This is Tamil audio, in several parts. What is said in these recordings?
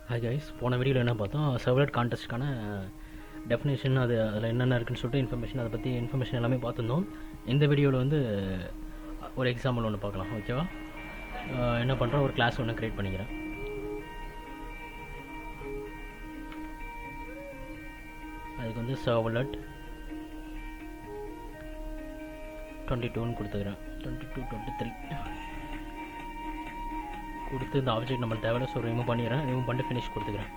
ஹாய் கைஸ், போன வீடியோவில் என்ன பார்த்தோம், சர்வ்லெட் கான்டெஸ்ட்டுக்கான டெஃபினேஷன், அதில் என்னென்ன இருக்குன்னு சொல்லிட்டு இன்ஃபர்மேஷன், அதை பற்றி இன்ஃபர்மேஷன் எல்லாமே பார்த்துருந்தோம். இந்த வீடியோவில் வந்து ஒரு எக்ஸாம்பிள் ஒன்று பார்க்கலாம். ஓகேவா? என்ன பண்ணுறேன், ஒரு கிளாஸ் ஒன்று க்ரியேட் பண்ணிக்கிறேன். அதுக்கு வந்து சர்வ்லெட் 22ன்னு கொடுத்துக்கிறேன். 22 23 கொடுத்து இந்த ஆப்ஜெக்ட் நம்மளுக்கு தேவையில்ல, ஸோ ரிமூவ் பண்ணிடுறேன். ரிமூவ் பண்ணிட்டு ஃபினிஷ் கொடுத்துக்கிறேன்.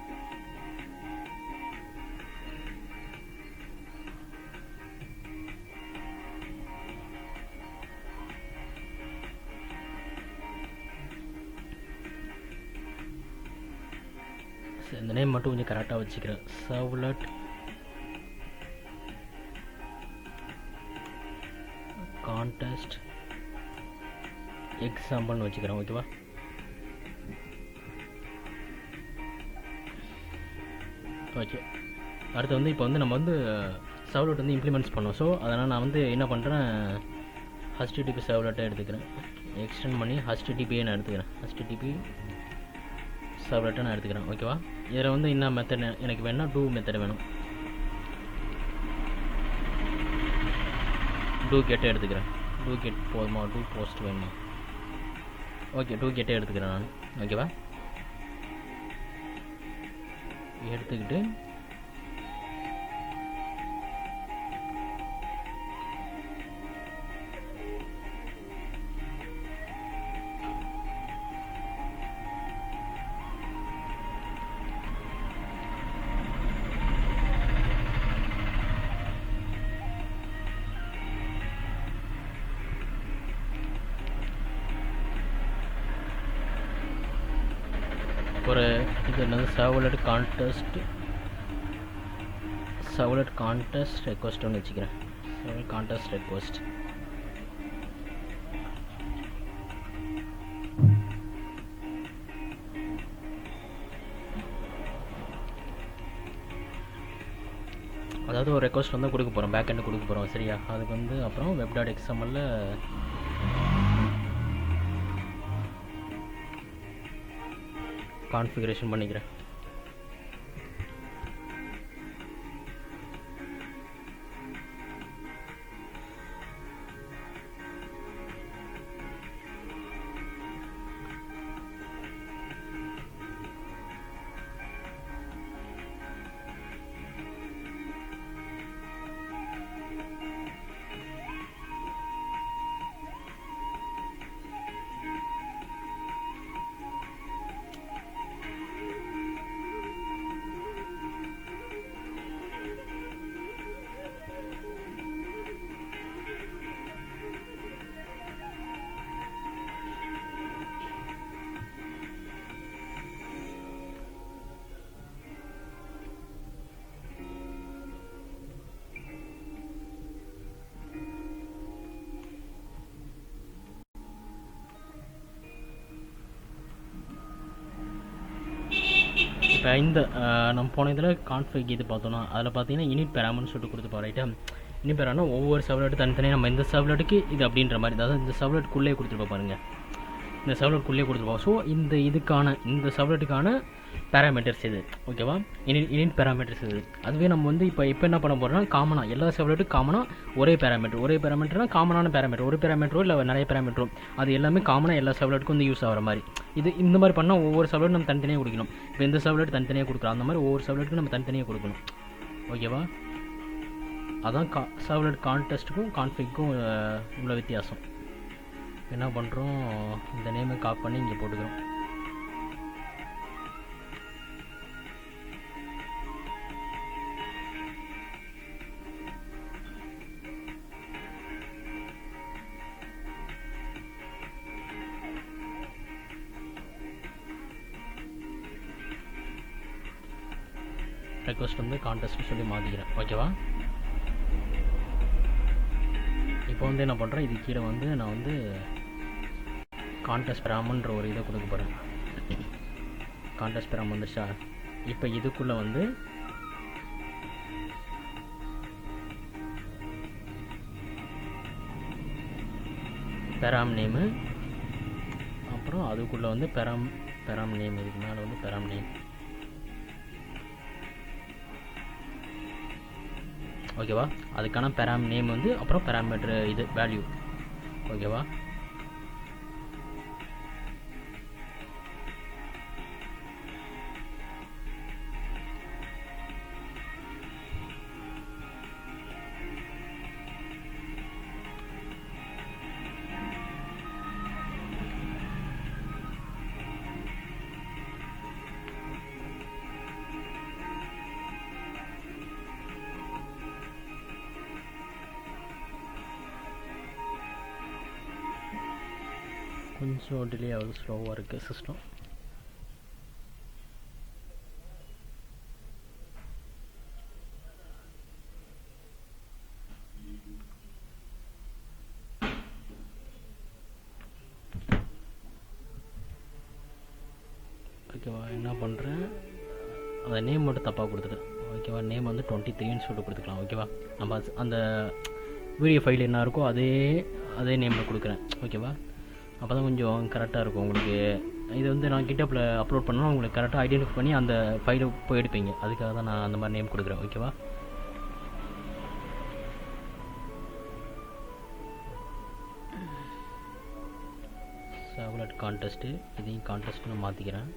இந்த நேம் மட்டும் கொஞ்சம் கரெக்டாக வச்சுக்கிறேன். சர்வ்லெட் கான்டெஸ்ட் எக்ஸாம்பிள்னு வச்சுக்கிறேன். ஓகேவா? ஓகே, அடுத்து வந்து இப்போ வந்து நம்ம வந்து சர்வ்லெட் வந்து இம்ப்ளிமெண்ட்ஸ் பண்ணோம். ஸோ அதனால் நான் வந்து என்ன பண்ணுறேன், HTTP சர்வ்லெட்டை எடுத்துக்கிறேன். எக்ஸ்டெண்ட் பண்ணி HTTPயை நான் எடுத்துக்கிறேன். HTTP சர்வ்லெட்டை நான் எடுத்துக்கிறேன். ஓகேவா? இதில் வந்து என்ன மெத்தட் எனக்கு வேணும்னா டூ மெத்தட் வேணும். டூ கெட்டை எடுத்துக்கிறேன். டூ கெட் போதுமா, டூ போஸ்ட் வேணுமா? ஓகே, டூ கெட்டை எடுத்துக்கிறேன் நான். ஓகேவா? எடுத்துக்கிட்டு ஒரு இது என்னது, சர்வ்லெட் கான்டெஸ்ட் ரெக்வஸ்ட் ஒன்று வச்சுக்கிறேன். Servlet context request. அதாவது ஒரு ரெக்வஸ்ட் வந்து கொடுக்க போகிறோம், பேக் எண்டு கொடுக்க போகிறோம். சரியா? அதுக்கு வந்து அப்புறம் web.xml கான்ஃபிகரேஷன் பண்ணிக்கிறேன். இப்போ இந்த நம்ம போன இதில் கான்ஃபிக் இது பார்த்தோன்னா, அதில் பார்த்தீங்கன்னா இனிட் பேராமன்னு சொல்லிட்டு கொடுத்துப்போம். ரைட்டா? இனிட் பேரானா ஒவ்வொரு சர்வ்லெட்டு தனித்தனியாக நம்ம இந்த சர்வ்லெட்டுக்கு இது அப்படின்ற மாதிரி, அதாவது இந்த சர்வ்லெட்டுக்குள்ளே கொடுத்துருப்போம் பாருங்கள். இந்த சர்வ்லெட்டுக்குள்ளே கொடுத்துருப்போம். ஸோ இந்த சர்வ்லெட்டுக்கான பேராமீட்டர்ஸ் இது. ஓகேவா? இனிட் பேராமீட்டர்ஸ் இது. அதுவே நம்ம வந்து இப்போ என்ன பண்ண போகிறோம்னா, காமனாக எல்லா சர்வ்லெட்டுக்கும் காமனாக ஒரே பேராமீட்டர்னா காமனான பேராமீட்டர், ஒரு பேராமீட்டரோ இல்லை நிறைய பேராமீட்டரோ, அது எல்லாமே காமனாக எல்லா சர்வ்லெட்டுக்கும் வந்து யூஸ் ஆகிற மாதிரி. இந்த மாதிரி பண்ணால் ஒவ்வொரு சர்வ்லெட் நம்ம தனித்தனியாக கொடுக்கணும். இப்போ இந்த சர்வ்லெட் தனித்தனியாக கொடுக்குறோம், அந்த மாதிரி ஒவ்வொரு சர்வ்லெட்டுக்கும் நம்ம தனித்தனியாக கொடுக்கணும். ஓகேவா? அதான் சர்வ்லெட் கான்டெஸ்ட்டுக்கும் கான்ஃபிக்கும் உள்ள வித்தியாசம். என்ன பண்ணுறோம், இந்த நேமை காப்பி பண்ணி இங்கே போட்டுக்கிறோம். ரெக்வஸ்ட் வந்து கான்டெஸ்ட்னு சொல்லி மாற்றிக்கிறேன். ஓகேவா? இப்போ வந்து என்ன பண்ணுறேன், இது கீழே வந்து நான் வந்து கான்டெஸ்ட் பேராமன்ற ஒரு இதை கொடுக்க போகிறேன். கான்டெஸ்ட் பேராம் வந்துருச்சா? இப்போ இதுக்குள்ளே வந்து பெராம் நேமு, அப்புறம் அதுக்குள்ளே வந்து பெராம் நேம், இதுக்கு மேலே வந்து பெராம் நேம். ஓகேவா. அதுக்கான பெராம் நேம் வந்து அப்புறம் பேராமீட்டர் இது வேல்யூ. ஓகேவா. கொஞ்சம் டிலே ஆகுது, ஸ்லோவாக இருக்குது சிஸ்டம். ஓகேவா. என்ன பண்ணுறேன், அந்த நேம் மட்டும் தப்பாக கொடுத்துட்டேன். ஓகேவா. நேம் வந்து 23ன்னு சொல்லிட்டு கொடுத்துக்கலாம். ஓகேவா. நம்ம அந்த வீடியோ ஃபைல் என்ன இருக்கோ அதே நேமில் கொடுக்குறேன். ஓகேவா. அப்போ தான் கொஞ்சம் கரெக்டாக இருக்கும் உங்களுக்கு. இது வந்து நான் கிட்டப்பில் அப்லோட் பண்ணால் உங்களுக்கு கரெக்டாக ஐடென்டிஃபை பண்ணி அந்த ஃபைலை போய் எடுப்பீங்க. அதுக்காக தான் நான் அந்த மாதிரி நேம் கொடுக்குறேன். ஓகேவா. சர்வ்லெட் கான்டெஸ்ட்டு, இதையும் கான்டெஸ்ட்னு மாற்றிக்கிறேன்.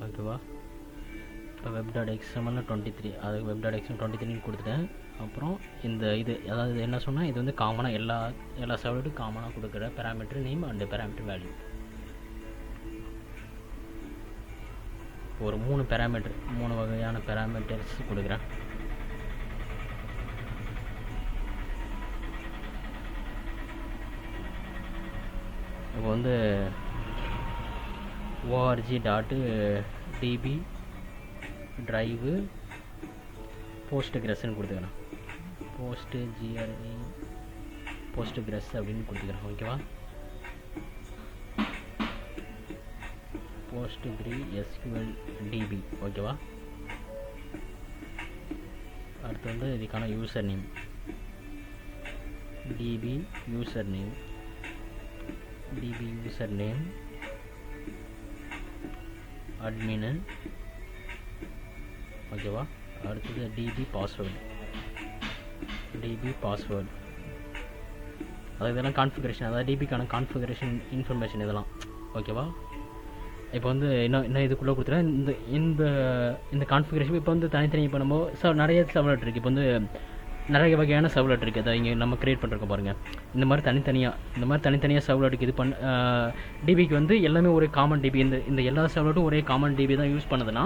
ஓகேவா. இப்போ web.xml 23, அது web.xml 23ன்னு கொடுத்துட்டேன். அப்புறம் இது அதாவது என்ன சொன்னால், இது வந்து காமனாக எல்லா சர்வர்டும் காமனாக கொடுக்குற parameter name and parameter value. ஒரு 3 வகையான பேராமீட்டர்ஸ் கொடுக்குறேன். இப்போ வந்து org.db drive postgresன்னு கொடுத்துக்கிறேன். postgres அப்படின்னு கொடுத்துக்கிறேன். ஓகேவா. postgresql db. ஓகேவா. அடுத்து வந்து இதுக்கான user name db user name admin. ஓகேவா. அடுத்தது டிபி பாஸ்வேர்டு. அதாவது இதெல்லாம் கான்ஃபிகரேஷன், அதாவது டிபிக்கான கான்ஃபிகரேஷன் இன்ஃபர்மேஷன் இதெல்லாம். ஓகேவா. இப்போ வந்து இன்னும் இதுக்குள்ளே கொடுத்துறேன். இந்த கான்ஃபிகரேஷன் இப்போ வந்து தனித்தனி இப்போ நம்ம நிறைய சர்வலெட் இருக்குது. இப்போ வந்து நிறைய வகையான சர்வலெட் இருக்குது. அதை இங்கே நம்ம க்ரியேட் பண்ணுறோம் பாருங்கள். இந்த மாதிரி தனித்தனியாக சர்வலெட்டுக்கு இது டிபிக்கு வந்து எல்லாமே ஒரே காமன் டிபி. இந்த எல்லா சர்வலெட்டும் ஒரே காமன் டிபி தான் யூஸ் பண்ணதுன்னா,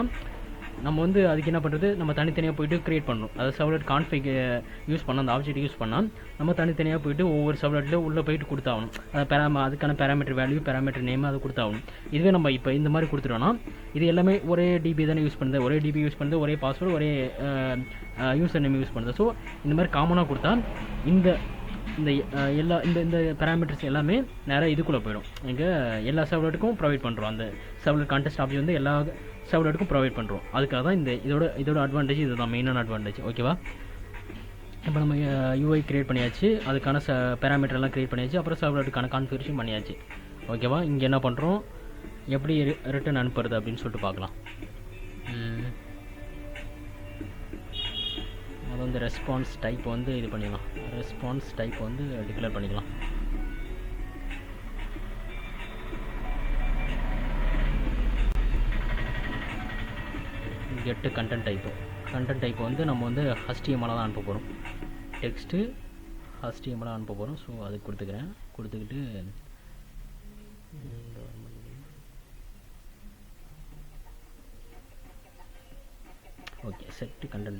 நம்ம வந்து அதுக்கு என்ன பண்ணுறது, நம்ம தனித்தனியாக போய்ட்டு க்ரியேட் பண்ணணும். அதாவது சர்வலெட் கான்ஃபிக் யூஸ் பண்ணால், அந்த ஆப்ஜெக்ட் யூஸ் பண்ணால் நம்ம தனித்தனியாக போய்ட்டு ஒவ்வொரு சர்வலெட்டில் உள்ளே போய்ட்டு கொடுத்தாகணும். அதுக்கான பேராமீட்டர் வேல்யூ, பேராமீட்டர் நேம் அதை கொடுத்தாகணும். இதுவே நம்ம இப்போ இந்த மாதிரி கொடுத்துட்டோன்னா, இது எல்லாமே ஒரே டிபி தானே யூஸ் பண்ணுறது, ஒரே பாஸ்வேர்டு, ஒரே யூசர் நேம் யூஸ் பண்ணுறது. ஸோ இந்த மாதிரி காமனாக கொடுத்தா இந்த இந்த பேராமீட்டர்ஸ் எல்லாமே நேராக இதுக்குள்ளே போயிடும். இங்கே எல்லா சர்வலெட்டுக்கும் ப்ரொவைட் பண்ணுறோம். அந்த சர்வலெட் கான்டெஸ்ட் ஆப்ஜெக்ட் வந்து எல்லா சர்வலெட்டுக்கும் ப்ரொவைட் பண்ணுறோம். அதுக்காக தான் இதோட அட்வான்டேஜ் இதுதான், மெயினான அட்வான்டேஜ். ஓகேவா. இப்போ நம்ம யூஐ க்ரியேட் பண்ணியாச்சு, அதுக்கான பேராமீட்டர்லாம் க்ரியேட் பண்ணியாச்சு, அப்புறம் சர்வலெட்டுக்கான கான்ஃபிகரேஷன் பண்ணியாச்சு. ஓகேவா. இங்கே என்ன பண்ணுறோம், எப்படி ரிட்டர்ன் அனுப்புறது அப்படின்னு சொல்லிட்டு பார்க்கலாம். அது வந்து ரெஸ்பான்ஸ் டைப் வந்து இது பண்ணிடலாம். ரெஸ்பான்ஸ் டைப் வந்து டிக்ளேர் பண்ணிக்கலாம். கெட்டு கண்டென்ட் டைப் வந்து நம்ம வந்து HTML தான் அனுப்ப போகிறோம். டெக்ஸ்ட்டு HTML அனுப்ப போகிறோம். ஸோ அது கொடுத்துக்கிட்டு ஓகே. செட் கண்டென்ட்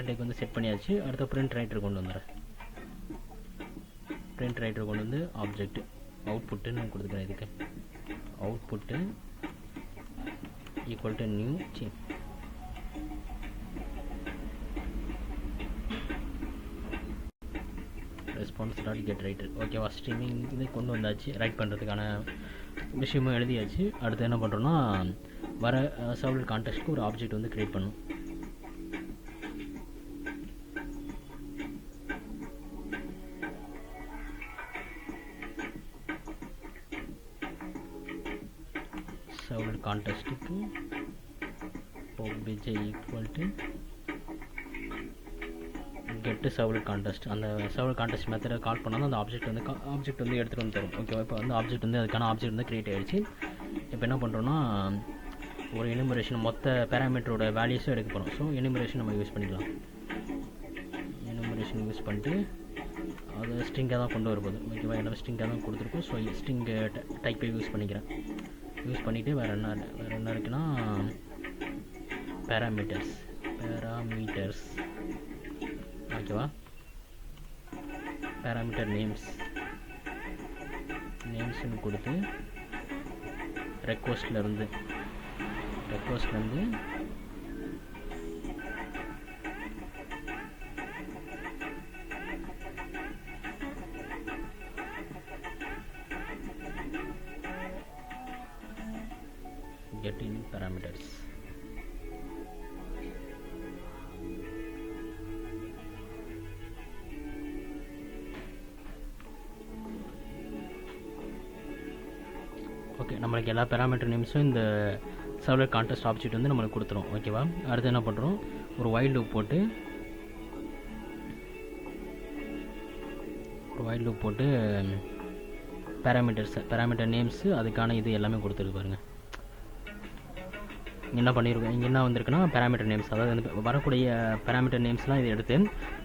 டைப் வந்து செட் பண்ணியாச்சு. அடுத்த பிரிண்ட் ரைட்டர் கொண்டு வந்துடுறேன். கொண்டு வந்து ஆப்ஜெக்ட் அவுட்புட்டுன்னு கொடுத்துக்கிறேன். இதுக்கு output equal to new response dot get writer. ஓகேவா. ஸ்ட்ரீமிங் இது கொண்டு வந்தாச்சு. ரைட் பண்ணுறதுக்கான விஷயமும் எழுதியாச்சு. அடுத்து என்ன பண்ணுறோன்னா, வர சர்வலெட் கான்டெஸ்ட்க்கு ஒரு ஆப்ஜெக்ட் வந்து க்ரியேட் பண்ணணும். சர்வ்லெட் கான்டெஸ்ட்டுக்கு obj ஈக்குவல் டு கெட்டு சர்வ்லெட் கான்டெஸ்ட். அந்த சர்வ்லெட் கான்டெஸ்ட் மெத்தடை கால் பண்ணால் அந்த ஆப்ஜெக்ட் வந்து எடுத்துகிட்டு வந்து தரும். ஓகேவா? இப்போ வந்து ஆப்ஜெக்ட் வந்து அதுக்கான ஆப்ஜெக்ட் வந்து க்ரியேட் ஆகிடுச்சு. இப்போ என்ன பண்ணுறோன்னா ஒரு எனுமரேஷன் மொத்த பேராமீட்டரோட வேல்யூஸும் எடுக்க போகிறோம். ஸோ எனுமரேஷன் நம்ம யூஸ் பண்ணிக்கலாம். எனுமரேஷன் யூஸ் பண்ணிட்டு அது ஸ்ட்ரிங்காக தான் கொண்டு வரப்போகுது. ஓகேவா? எல்லாமே ஸ்ட்ரிங்காக தான் கொடுத்துருக்கோம். ஸோ ஸ்ட்ரிங் டைப்பை யூஸ் பண்ணிக்கிறேன். யூஸ் பண்ணிவிட்டு வேறு என்ன இருக்குன்னா பேராமீட்டர்ஸ். ஓகேவா? பேராமீட்டர் நேம்ஸ்னு கொடுத்து ரெக்வஸ்ட்லேருந்து get in parameters. ஓகே, நம்மளுக்கு எல்லா பேராமீட்டர் நேம்ஸும் இந்த சர்வ்லெட் கான்டெஸ்ட் ஆப்ஜெக்ட் வந்து நம்மளுக்கு கொடுத்துரும். ஓகேவா? அடுத்து என்ன பண்ணுறோம், ஒரு while loop போட்டு பேராமீட்டர் நேம்ஸு அதுக்கான இது எல்லாமே கொடுத்துருக்கு பாருங்கள். என்ன பண்ணியிருக்கோம், இங்கே என்ன வந்திருக்குன்னா பேராமீட்டர் நேம்ஸ், அதாவது வந்து வரக்கூடிய பேராமீட்டர் நேம்ஸ்லாம் இதை எடுத்து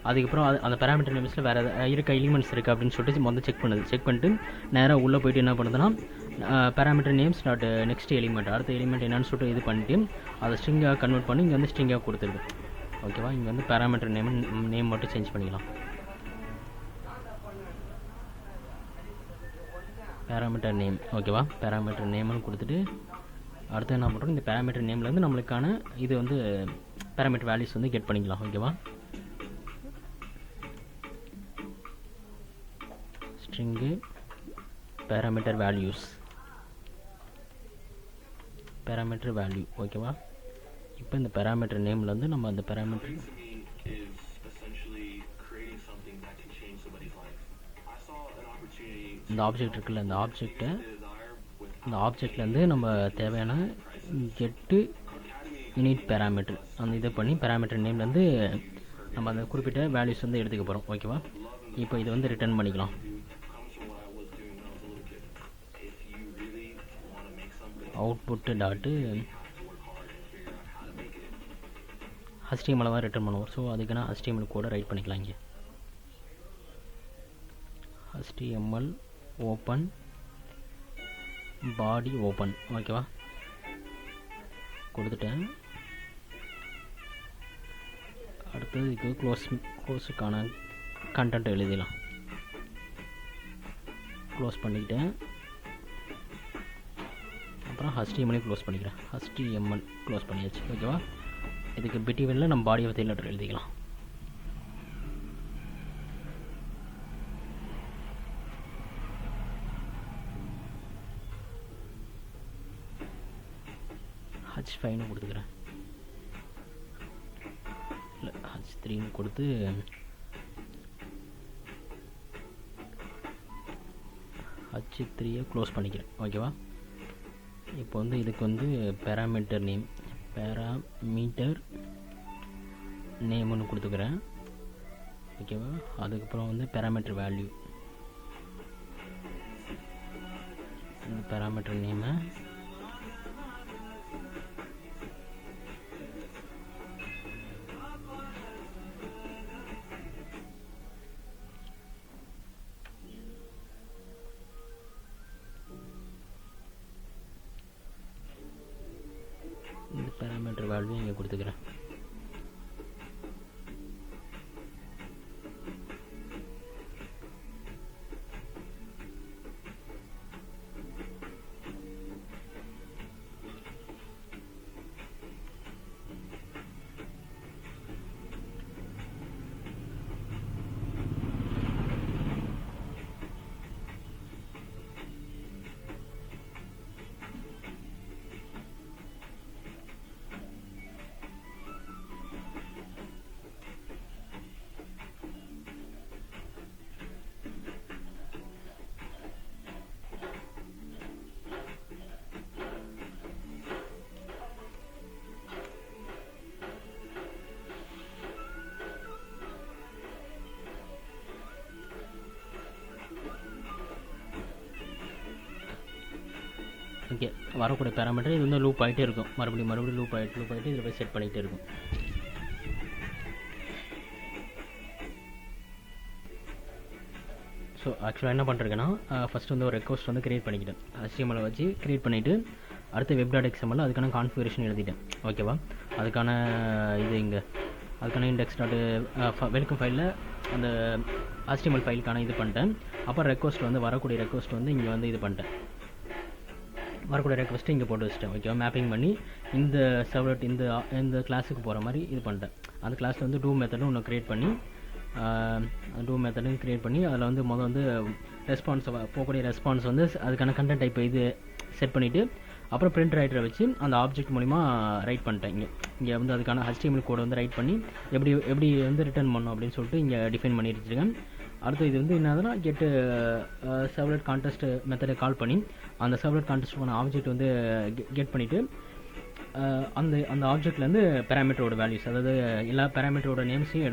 அதுக்கப்புறம் அந்த பேராமீட்டர் நேம்ஸில் வேறு இருக்க எலிமெண்ட்ஸ் இருக்குது அப்படின்னு சொல்லிட்டு முதல்ல செக் பண்ணிட்டு நேராக உள்ளே போய்ட்டு என்ன பண்ணுதுன்னா parameter names dot next element, அடுத்த எலிமெண்ட் என்னன்னு சொல்லிட்டு இது பண்ணிட்டு அதை ஸ்ட்ரிங்காக கன்வெர்ட் பண்ணி இங்கே வந்து ஸ்ட்ரிங்காக கொடுத்துருக்கு. ஓகேவா? இங்கே வந்து பேராமீட்டர் நேம் மட்டும் சேஞ்ச் பண்ணிக்கலாம். Parameter name. ஓகேவா? பேராமீட்டர் நேம்னு கொடுத்துட்டு அடுத்து என்ன பண்ணுறோம், இந்த பேராமீட்டர் நேம்லேருந்து நம்மளுக்கான இது வந்து பேராமீட்டர் வேல்யூஸ் வந்து கெட் பண்ணிக்கலாம். ஓகேவா? String parameter value. ஓகேவா? இப்போ இந்த பேராமீட்டர் நேம்லேருந்து நம்ம அந்த பேராமீட்டர் இந்த ஆப்ஜெக்ட் இருக்குல்ல, இந்த ஆப்ஜெக்ட்லேருந்து நம்ம தேவையான கெட்டு யூனிட் பேராமீட்டர் அந்த இதை பண்ணி பேராமீட்டர் நேம்லேருந்து நம்ம அந்த குறிப்பிட்ட வேல்யூஸ் வந்து எடுத்துக்க போகிறோம். ஓகேவா? இப்போ இதை வந்து ரிட்டர்ன் பண்ணிக்கலாம். அவுட்புட்டு டாட்டு HTML தான் ரிட்டர்ன் பண்ணுவோம். ஸோ அதுக்கு நான் HTML கோடை ரைட் பண்ணிக்கலாம். இங்கே HTML ஓப்பன் பாடி ஓப்பன். ஓகேவா? கொடுத்துட்டேன். அடுத்தது இதுக்கு க்ளோஸுக்கான கண்டென்ட் எழுதிடலாம். க்ளோஸ் பண்ணிக்கிட்டேன். அப்புறம் HTML க்ளோஸ் பண்ணிக்கிறேன். HTML க்ளோஸ் பண்ணியாச்சு. ஓகேவா? இதுக்கு பிட்டிவெல்ல நம்ம பாடி ஆஃப் தி லெட்டர் எழுதிக்கலாம். H5ன்னு கொடுத்துக்கிறேன். இல்லை H3ன்னு கொடுத்து H3யை க்ளோஸ் பண்ணிக்கிறேன். ஓகேவா? இப்போ வந்து இதுக்கு வந்து பேராமீட்டர் நேம்னு கொடுத்துக்கிறேன். ஓகேவா? அதுக்கப்புறம் வந்து பேராமீட்டர் வேல்யூ. இந்த பேராமீட்டர் நேமை பேராமீட்டர் வேல்யூ இங்கே கொடுத்துக்கிறேன். ஓகே, வரக்கூடிய பேராமீட்டர் இது வந்து லூப் ஆகிட்டே இருக்கும், மறுபடியும் லூப் ஆகிட்டு இதில் போய் செட் பண்ணிகிட்டே இருக்கும். ஸோ ஆக்சுவலாக என்ன பண்ணுறேன்னா, ஃபஸ்ட்டு வந்து ஒரு ரெக்வஸ்ட் வந்து க்ரியேட் பண்ணிக்கிட்டேன், HTML வச்சு க்ரியேட் பண்ணிவிட்டு அடுத்து web.xml அதுக்கான கான்ஃபிகரேஷன் எழுதிட்டேன். ஓகேவா, அதுக்கான இது இங்கே அதுக்கான இண்டெக்ஸ் டாட் வெல்கம் ஃபைலில் அந்த HTML ஃபைலுக்கான இது பண்ணிட்டேன். அப்புறம் ரெக்வஸ்ட் வந்து வரக்கூடிய ரெக்வஸ்ட் வந்து இங்கே வந்து இது பண்ணிட்டேன், வரக்கூடிய ரெக்வஸ்ட்டு இங்கே போட்டு வச்சிட்டேன். ஓகேவா, மேப்பிங் பண்ணி இந்த சர்வலெட் இந்த கிளாஸுக்கு போகிற மாதிரி இது பண்ணிட்டேன். அந்த கிளாஸில் வந்து டூ மெத்தடும் ஒன்று க்ரியேட் பண்ணி அதில் வந்து வந்து ரெஸ்பான்ஸ் போகக்கூடிய ரெஸ்பான்ஸ் வந்து அதுக்கான கண்டென்ட் டைப் இது செட் பண்ணிவிட்டு அப்புறம் பிரிண்ட் ரைட்டரை வச்சு அந்த ஆப்ஜெக்ட் மூலிமா ரைட் பண்ணிட்டேன். இங்கே வந்து அதுக்கான HTML கோடை வந்து ரைட் பண்ணி எப்படி வந்து ரிட்டர்ன் பண்ணணும் அப்படின்னு சொல்லிட்டு இங்கே டிஃபைன் பண்ணி வச்சுருக்கேன். அடுத்து இது வந்து என்னதுன்னா கெட்டு சர்வலெட் கான்டெஸ்ட் மெத்தடை கால் பண்ணி அந்த சர்வலெட் கான்டெஸ்ட்டுக்கான ஆப்ஜெக்ட் வந்து கெட் பண்ணிவிட்டு அந்த ஆப்ஜெக்ட்லேருந்து பேராமீட்டரோட வேல்யூஸ், அதாவது எல்லா பேராமீட்டரோட நேம்ஸையும்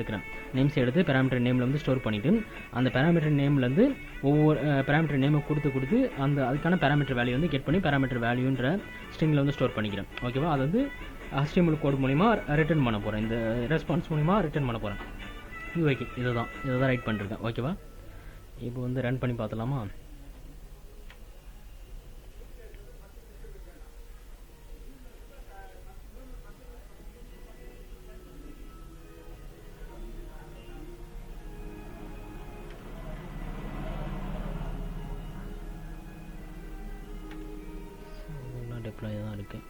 எடுத்து பேராமீட்டர் நேமில் வந்து ஸ்டோர் பண்ணிவிட்டு அந்த பேராமீட்டர் நேம்லேருந்து ஒவ்வொரு பேராமீட்டர் நேமை கொடுத்து அதுக்கான பேராமீட்டர் வேல்யூ வந்து கெட் பண்ணி பேராமீட்டர் வேல்யூன்ற ஸ்ட்ரிங்கில் வந்து ஸ்டோர் பண்ணிக்கிறேன். ஓகேவா, அது வந்து HTML கோட் மூலிமா ரிட்டர்ன் பண்ண போகிறேன், இந்த ரெஸ்பான்ஸ் மூலிமா ரிட்டர்ன் பண்ண போகிறேன். ஓகே, இதை தான் ரைட் பண்ணிருக்கேன். ஓகேவா, இப்போ வந்து ரன் பண்ணி பார்த்தலாமா? டிப்ளாய் தான் இருக்குது.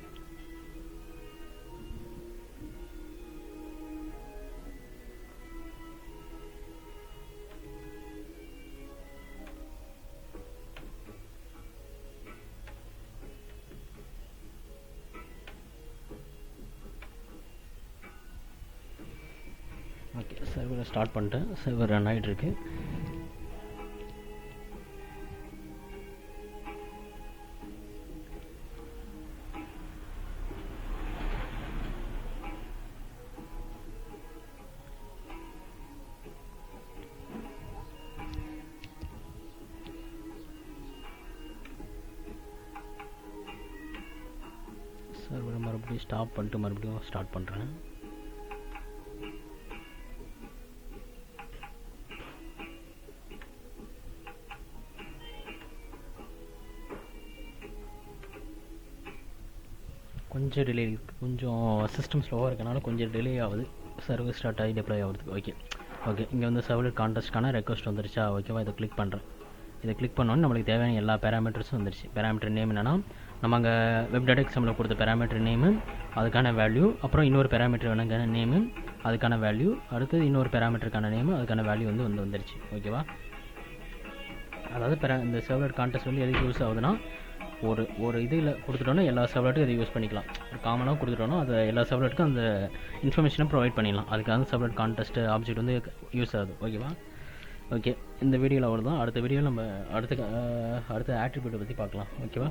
ஓகே, சர்வரை ஸ்டார்ட் பண்ணிட்டேன், சர்வர் ரன் ஆகிட்டு இருக்கு. சர்வரை மறுபடியும் ஸ்டாப் பண்ணிட்டு மறுபடியும் ஸ்டார்ட் பண்ணுறேன். கொஞ்சம் டிலே, கொஞ்சம் சிஸ்டம் ஸ்லோவாக இருக்கனால கொஞ்சம் டிலே ஆகுது, சர்வர் ஸ்டார்ட் ஆகி டெப்ளாய் ஆகுறதுக்கு. ஓகே, இங்கே வந்து சர்வலெட் கான்டெஸ்ட்கான ரெக்வஸ்ட் வந்துருச்சா? ஓகேவா, இதை கிளிக் பண்ணுறேன். இதை கிளிக் பண்ணோன்னு நம்மளுக்கு தேவையான எல்லா பேராமீட்டர்ஸும் வந்துருச்சு. பேராமீட்டர் நேம் என்னென்னா நம்ம அங்கே web.xml கொடுத்த பேராமீட்டர் நேமு, அதுக்கான வேல்யூ, அப்புறம் இன்னொரு பேராமீட்டர் வேணுங்கிற நேமு, அதுக்கான வேல்யூ, அடுத்தது இன்னொரு பேராமீட்டருக்கான நேமு, அதுக்கான வேல்யூ வந்துருச்சு. ஓகேவா, அதாவது இந்த சர்வலெட் கான்டெஸ்ட் வந்து எதுக்கு யூஸ் ஆகுதுன்னா, ஒரு இதில் கொடுத்துட்டோன்னா எல்லா சர்வலெட்டுக்கும் இதை யூஸ் பண்ணிக்கலாம். ஒரு காமனாக கொடுத்துட்டோன்னா அது எல்லா சர்வலெட்டுக்கும் அந்த இன்ஃபர்மேஷனை ப்ரொவைட் பண்ணிடலாம். அதுக்காக சர்வலெட் கான்டெஸ்ட் ஆப்ஜெக்ட் வந்து யூஸ் ஆகுது. ஓகேவா, ஓகே, இந்த வீடியோவில் அவ்வளோதான். அடுத்த வீடியோவில் நம்ம அடுத்த ஆட்ரிபியூட்டை பற்றி பார்க்கலாம். ஓகேவா.